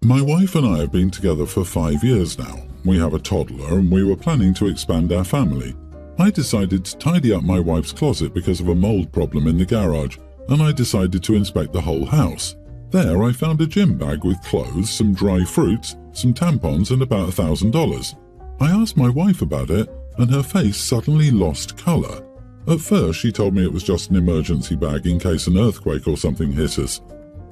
My wife and I have been together for 5 years now. We have a toddler and we were planning to expand our family. I decided to tidy up my wife's closet because of a mold problem in the garage, and I decided to inspect the whole house. There I found a gym bag with clothes, some dry fruits, some tampons and about $1,000. I asked my wife about it and her face suddenly lost colour. At first she told me it was just an emergency bag in case an earthquake or something hit us.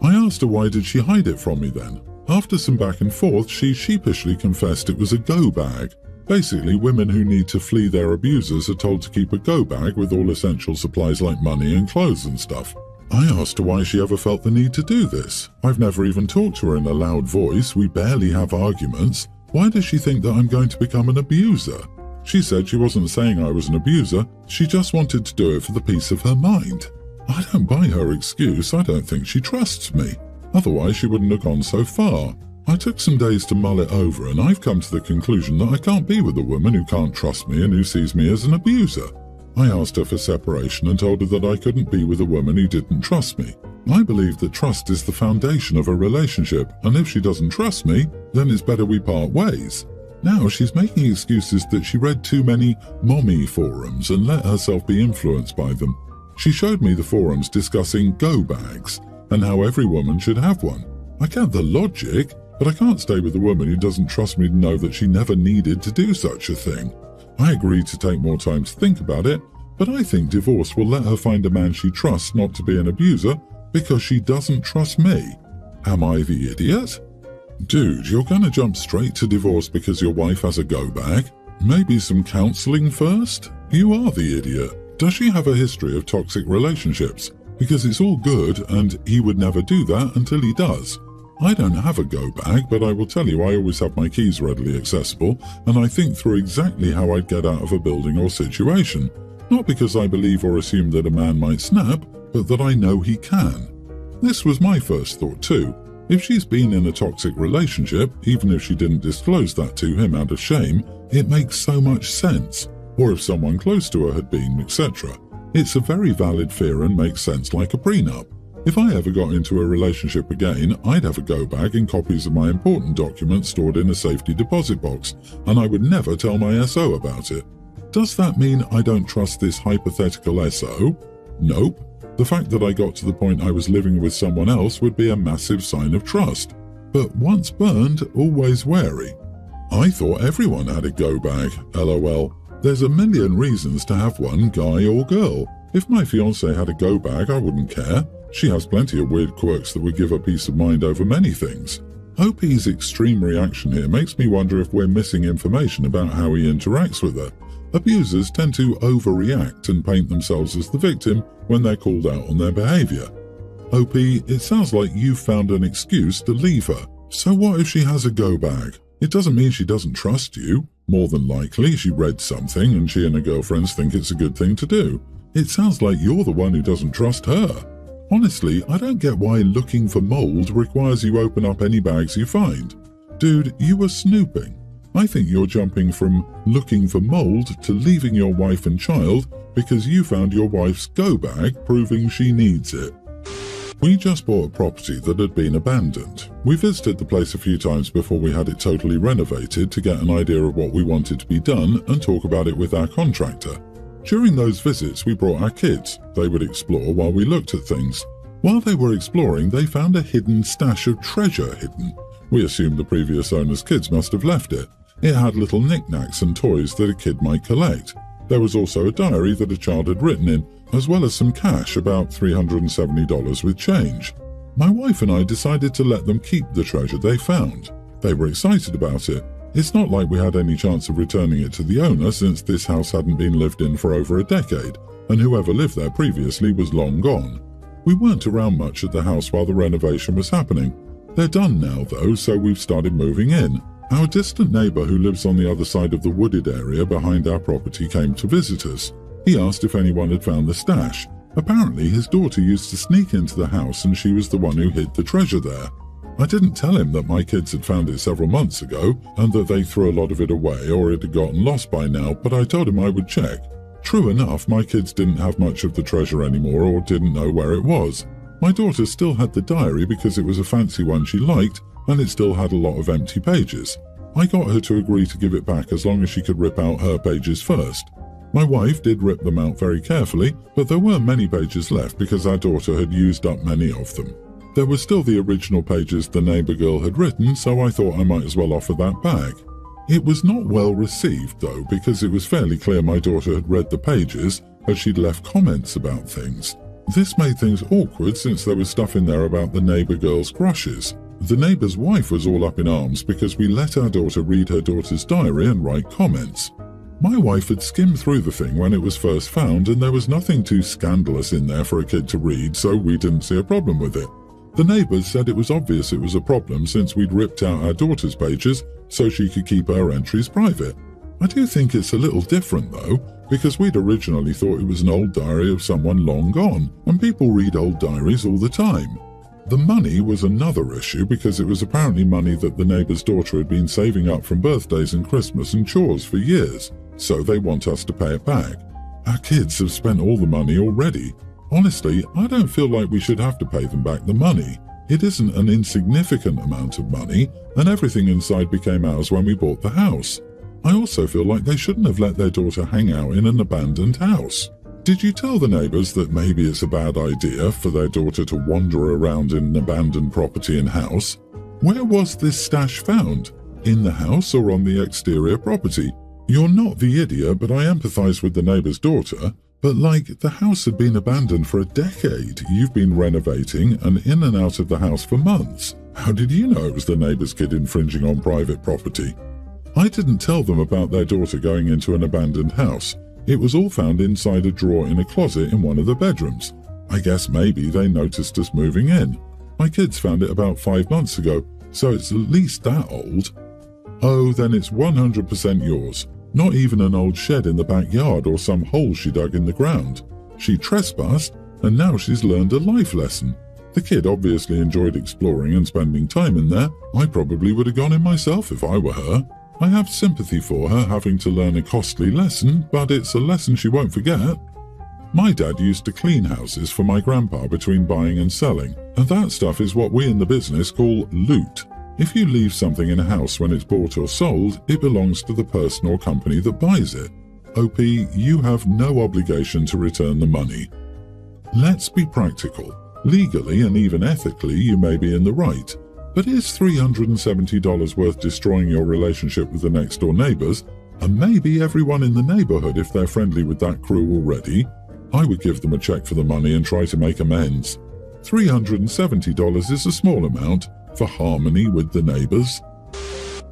I asked her why did she hide it from me then. After some back and forth, she sheepishly confessed it was a go bag. Basically, women who need to flee their abusers are told to keep a go bag with all essential supplies like money and clothes and stuff. I asked her why she ever felt the need to do this. I've never even talked to her in a loud voice, we barely have arguments. Why does she think that I'm going to become an abuser? She said she wasn't saying I was an abuser, she just wanted to do it for the peace of her mind. I don't buy her excuse, I don't think she trusts me. Otherwise she wouldn't have gone so far. I took some days to mull it over and I've come to the conclusion that I can't be with a woman who can't trust me and who sees me as an abuser. I asked her for separation and told her that I couldn't be with a woman who didn't trust me. I believe that trust is the foundation of a relationship, and if she doesn't trust me, then it's better we part ways. Now she's making excuses that she read too many mommy forums and let herself be influenced by them. She showed me the forums discussing go bags and how every woman should have one. I get the logic, but I can't stay with a woman who doesn't trust me to know that she never needed to do such a thing. I agreed to take more time to think about it, but I think divorce will let her find a man she trusts not to be an abuser because she doesn't trust me. Am I the idiot? Dude, you're gonna jump straight to divorce because your wife has a go bag? Maybe some counseling first? You are the idiot. Does she have a history of toxic relationships? Because it's all good and he would never do that until he does. I don't have a go bag, but I will tell you I always have my keys readily accessible and I think through exactly how I'd get out of a building or situation. Not because I believe or assume that a man might snap, but that I know he can. This was my first thought too. If she's been in a toxic relationship, even if she didn't disclose that to him out of shame, it makes so much sense. Or if someone close to her had been, etc. It's a very valid fear and makes sense like a prenup. If I ever got into a relationship again, I'd have a go bag and copies of my important documents stored in a safety deposit box, and I would never tell my SO about it. Does that mean I don't trust this hypothetical SO? Nope. The fact that I got to the point I was living with someone else would be a massive sign of trust. But once burned, always wary. I thought everyone had a go bag, lol. There's a million reasons to have one, guy or girl. If my fiancée had a go bag, I wouldn't care. She has plenty of weird quirks that would give her peace of mind over many things. OP's extreme reaction here makes me wonder if we're missing information about how he interacts with her. Abusers tend to overreact and paint themselves as the victim when they're called out on their behaviour. OP, it sounds like you've found an excuse to leave her. So what if she has a go bag? It doesn't mean she doesn't trust you. More than likely, she read something and she and her girlfriends think it's a good thing to do. It sounds like you're the one who doesn't trust her. Honestly, I don't get why looking for mold requires you open up any bags you find. Dude, you were snooping. I think you're jumping from looking for mold to leaving your wife and child because you found your wife's go bag proving she needs it. We just bought a property that had been abandoned. We visited the place a few times before we had it totally renovated to get an idea of what we wanted to be done and talk about it with our contractor. During those visits, we brought our kids. They would explore while we looked at things. While they were exploring, they found a hidden stash of treasure hidden. We assumed the previous owner's kids must have left it. It had little knickknacks and toys that a kid might collect. There was also a diary that a child had written in, as well as some cash, about $370 with change. My wife and I decided to let them keep the treasure they found. They were excited about it. It's not like we had any chance of returning it to the owner since this house hadn't been lived in for over a decade, and whoever lived there previously was long gone. We weren't around much at the house while the renovation was happening. They're done now though, so we've started moving in. Our distant neighbour who lives on the other side of the wooded area behind our property came to visit us. He asked if anyone had found the stash. Apparently his daughter used to sneak into the house and she was the one who hid the treasure there. I didn't tell him that my kids had found it several months ago and that they threw a lot of it away or it had gotten lost by now, but I told him I would check. True enough, my kids didn't have much of the treasure anymore or didn't know where it was. My daughter still had the diary because it was a fancy one she liked, and it still had a lot of empty pages. I got her to agree to give it back as long as she could rip out her pages first. My wife did rip them out very carefully, but there weren't many pages left because our daughter had used up many of them. There were still the original pages the neighbour girl had written, so I thought I might as well offer that back. It was not well received though, because it was fairly clear my daughter had read the pages as she'd left comments about things. This made things awkward since there was stuff in there about the neighbour girl's crushes. The neighbour's wife was all up in arms because we let our daughter read her daughter's diary and write comments. My wife had skimmed through the thing when it was first found, and there was nothing too scandalous in there for a kid to read, so we didn't see a problem with it. The neighbours said it was obvious it was a problem since we'd ripped out our daughter's pages so she could keep her entries private. I do think it's a little different though, because we'd originally thought it was an old diary of someone long gone, and people read old diaries all the time. The money was another issue because it was apparently money that the neighbour's daughter had been saving up from birthdays and Christmas and chores for years, so they want us to pay it back. Our kids have spent all the money already. Honestly, I don't feel like we should have to pay them back the money. It isn't an insignificant amount of money, and everything inside became ours when we bought the house. I also feel like they shouldn't have let their daughter hang out in an abandoned house. Did you tell the neighbours that maybe it's a bad idea for their daughter to wander around in an abandoned property and house? Where was this stash found? In the house or on the exterior property? You're not the idiot, but I empathise with the neighbour's daughter. But like, the house had been abandoned for a decade. You've been renovating and in and out of the house for months. How did you know it was the neighbour's kid infringing on private property? I didn't tell them about their daughter going into an abandoned house. It was all found inside a drawer in a closet in one of the bedrooms. I guess maybe they noticed us moving in. My kids found it about 5 months ago, so it's at least that old. Oh, then it's 100% yours. Not even an old shed in the backyard or some hole she dug in the ground. She trespassed, and now she's learned a life lesson. The kid obviously enjoyed exploring and spending time in there. I probably would have gone in myself if I were her. I have sympathy for her having to learn a costly lesson, but it's a lesson she won't forget. My dad used to clean houses for my grandpa between buying and selling, and that stuff is what we in the business call loot. If you leave something in a house when it's bought or sold, it belongs to the person or company that buys it. OP, you have no obligation to return the money. Let's be practical. Legally and even ethically, you may be in the right. But is $370 worth destroying your relationship with the next-door neighbours, and maybe everyone in the neighbourhood if they're friendly with that crew already? I would give them a check for the money and try to make amends. $370 is a small amount for harmony with the neighbours.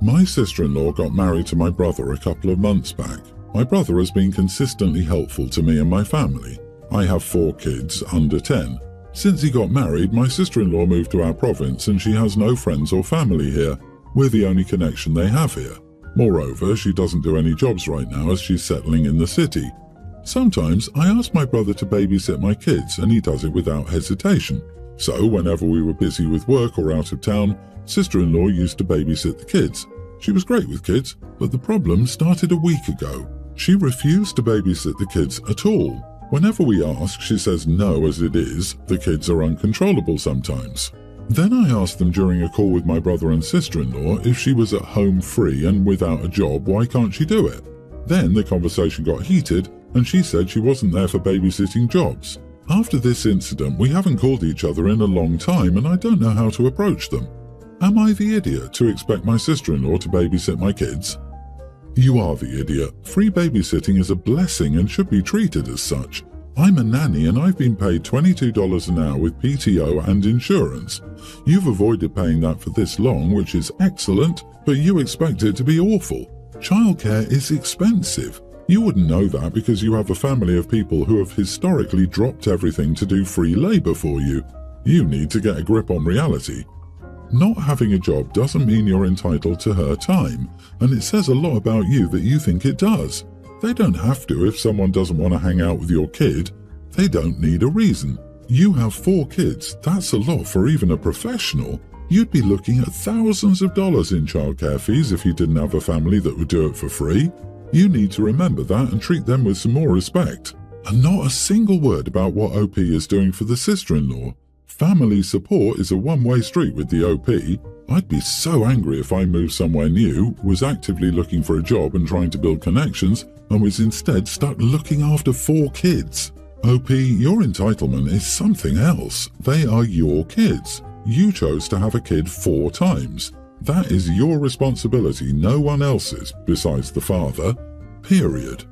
My sister-in-law got married to my brother a couple of months back. My brother has been consistently helpful to me and my family. I have 4 kids under 10. Since he got married, my sister-in-law moved to our province and she has no friends or family here. We're the only connection they have here. Moreover, she doesn't do any jobs right now as she's settling in the city. Sometimes I ask my brother to babysit my kids and he does it without hesitation. So whenever we were busy with work or out of town, sister-in-law used to babysit the kids. She was great with kids, but the problem started a week ago. She refused to babysit the kids at all. Whenever we ask, she says no as it is. The kids are uncontrollable sometimes. Then I asked them during a call with my brother and sister-in-law if she was at home free and without a job, why can't she do it? Then the conversation got heated and she said she wasn't there for babysitting jobs. After this incident, we haven't called each other in a long time and I don't know how to approach them. Am I the idiot to expect my sister-in-law to babysit my kids? You are the idiot. Free babysitting is a blessing and should be treated as such. I'm a nanny and I've been paid $22 an hour with PTO and insurance. You've avoided paying that for this long, which is excellent, but you expect it to be awful. Childcare is expensive. You wouldn't know that because you have a family of people who have historically dropped everything to do free labor for you. You need to get a grip on reality. Not having a job doesn't mean you're entitled to her time, and it says a lot about you that you think it does. They don't have to if someone doesn't want to hang out with your kid. They don't need a reason. You have 4 kids. That's a lot for even a professional. You'd be looking at thousands of dollars in childcare fees if you didn't have a family that would do it for free. You need to remember that and treat them with some more respect. And not a single word about what OP is doing for the sister-in-law. Family support is a one-way street with the OP. I'd be so angry if I moved somewhere new, was actively looking for a job and trying to build connections, and was instead stuck looking after 4 kids. OP, your entitlement is something else. They are your kids. You chose to have a kid 4 times. That is your responsibility, no one else's, besides the father. Period.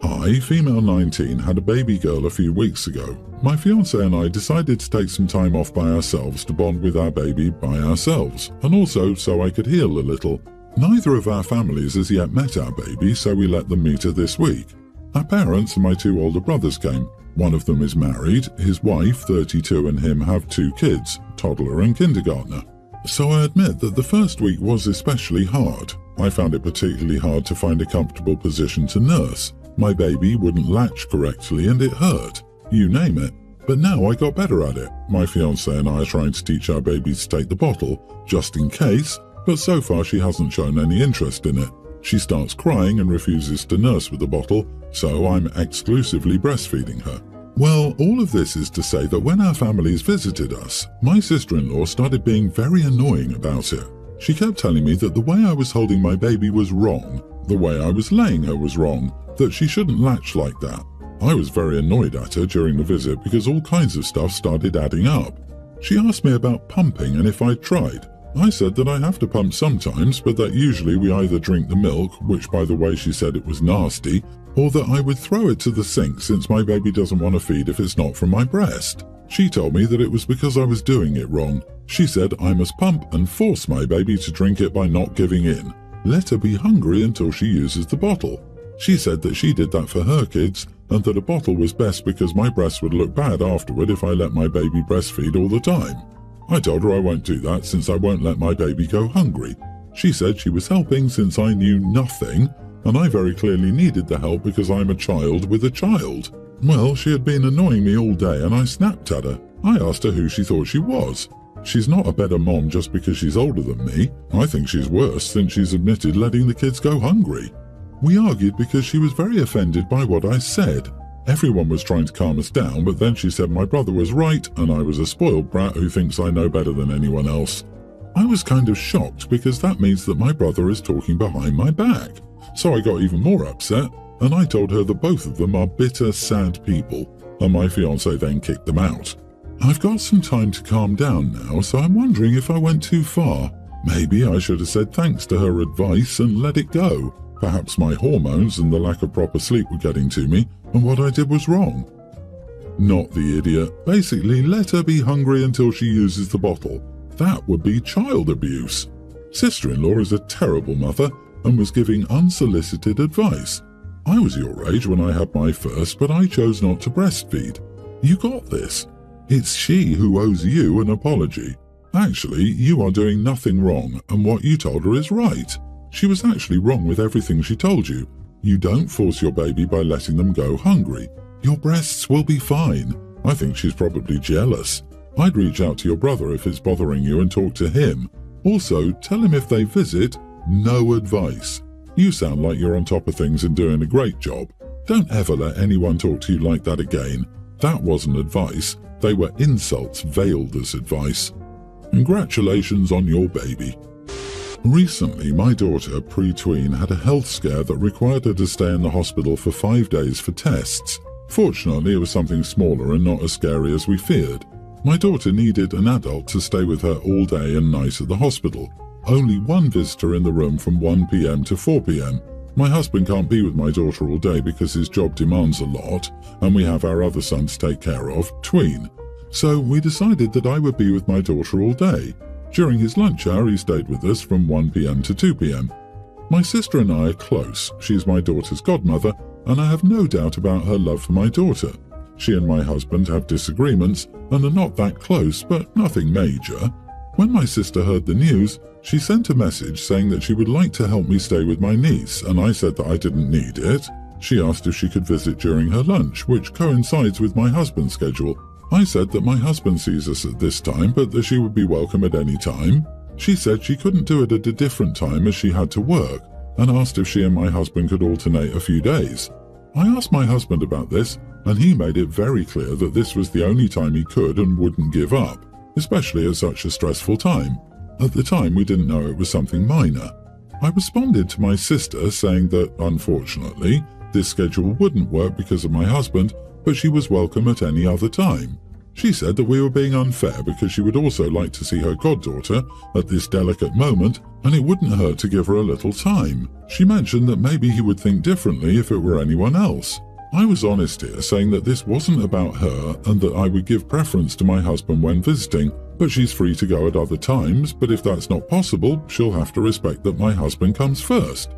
I, female 19, had a baby girl a few weeks ago. My fiancé and I decided to take some time off by ourselves to bond with our baby by ourselves, and also so I could heal a little. Neither of our families has yet met our baby, so we let them meet her this week. Our parents and my 2 older brothers came. One of them is married, his wife, 32, and him have 2 kids, toddler and kindergartner. So I admit that the first week was especially hard. I found it particularly hard to find a comfortable position to nurse. My baby wouldn't latch correctly and it hurt. You name it. But now I got better at it. My fiancé and I are trying to teach our baby to take the bottle, just in case, but so far she hasn't shown any interest in it. She starts crying and refuses to nurse with the bottle, so I'm exclusively breastfeeding her. Well, all of this is to say that when our families visited us, my sister-in-law started being very annoying about it. She kept telling me that the way I was holding my baby was wrong, the way I was laying her was wrong, that she shouldn't latch like that. I was very annoyed at her during the visit because all kinds of stuff started adding up. She asked me about pumping and if I'd tried. I said that I have to pump sometimes, but that usually we either drink the milk, which by the way she said it was nasty, or that I would throw it to the sink since my baby doesn't want to feed if it's not from my breast. She told me that it was because I was doing it wrong. She said I must pump and force my baby to drink it by not giving in. Let her be hungry until she uses the bottle. She said that she did that for her kids and that a bottle was best because my breast would look bad afterward if I let my baby breastfeed all the time. I told her I won't do that since I won't let my baby go hungry. She said she was helping since I knew nothing, and I very clearly needed the help because I'm a child with a child. Well, she had been annoying me all day and I snapped at her. I asked her who she thought she was. She's not a better mom just because she's older than me. I think she's worse since she's admitted letting the kids go hungry. We argued because she was very offended by what I said. Everyone was trying to calm us down, but then she said my brother was right and I was a spoiled brat who thinks I know better than anyone else. I was kind of shocked because that means that my brother is talking behind my back. So I got even more upset and I told her that both of them are bitter, sad people, and my fiancé then kicked them out. I've got some time to calm down now, so I'm wondering if I went too far. Maybe I should have said thanks to her advice and let it go. Perhaps my hormones and the lack of proper sleep were getting to me, and what I did was wrong. Not the idiot. Basically, let her be hungry until she uses the bottle. That would be child abuse. Sister-in-law is a terrible mother and was giving unsolicited advice. I was your age when I had my first, but I chose not to breastfeed. You got this. It's she who owes you an apology. Actually, you are doing nothing wrong, and what you told her is right. She was actually wrong with everything she told you. You don't force your baby by letting them go hungry. Your breasts will be fine. I think she's probably jealous. I'd reach out to your brother if it's bothering you and talk to him. Also, tell him if they visit, no advice. You sound like you're on top of things and doing a great job. Don't ever let anyone talk to you like that again. That wasn't advice. They were insults veiled as advice. Congratulations on your baby. Recently, my daughter, pre-tween, had a health scare that required her to stay in the hospital for 5 days for tests. Fortunately, it was something smaller and not as scary as we feared. My daughter needed an adult to stay with her all day and night at the hospital. Only one visitor in the room from 1 p.m. to 4 p.m. My husband can't be with my daughter all day because his job demands a lot, and we have our other son to take care of, tween. So we decided that I would be with my daughter all day. During his lunch hour, he stayed with us from 1 p.m. to 2 p.m. My sister and I are close. She's my daughter's godmother, and I have no doubt about her love for my daughter. She and my husband have disagreements and are not that close, but nothing major. When my sister heard the news, she sent a message saying that she would like to help me stay with my niece, and I said that I didn't need it. She asked if she could visit during her lunch, which coincides with my husband's schedule. I said that my husband sees us at this time, but that she would be welcome at any time. She said she couldn't do it at a different time as she had to work, and asked if she and my husband could alternate a few days. I asked my husband about this, and he made it very clear that this was the only time he could and wouldn't give up, especially at such a stressful time. At the time, we didn't know it was something minor. I responded to my sister saying that, unfortunately, this schedule wouldn't work because of my husband, but she was welcome at any other time. She said that we were being unfair because she would also like to see her goddaughter at this delicate moment, and it wouldn't hurt to give her a little time. She mentioned that maybe he would think differently if it were anyone else. I was honest here, saying that this wasn't about her and that I would give preference to my husband when visiting, but she's free to go at other times, but if that's not possible, she'll have to respect that my husband comes first.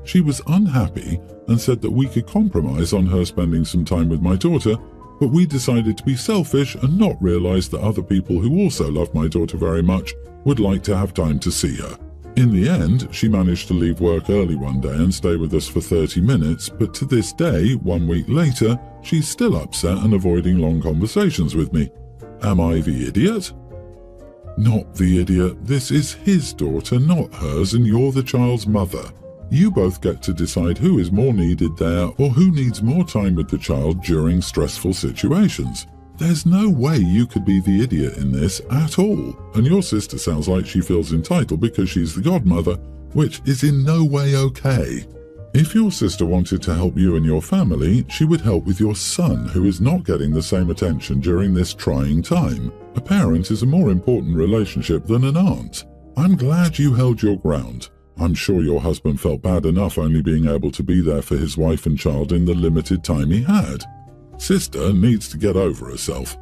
She was unhappy and said that we could compromise on her spending some time with my daughter, but we decided to be selfish and not realize that other people who also love my daughter very much would like to have time to see her. In the end, she managed to leave work early one day and stay with us for 30 minutes, but to this day, 1 week later, she's still upset and avoiding long conversations with me. Am I the idiot? Not the idiot. This is his daughter, not hers, and you're the child's mother. You both get to decide who is more needed there or who needs more time with the child during stressful situations. There's no way you could be the idiot in this at all, and your sister sounds like she feels entitled because she's the godmother, which is in no way okay. If your sister wanted to help you and your family, she would help with your son, who is not getting the same attention during this trying time. A parent is a more important relationship than an aunt. I'm glad you held your ground. I'm sure your husband felt bad enough only being able to be there for his wife and child in the limited time he had. Sister needs to get over herself.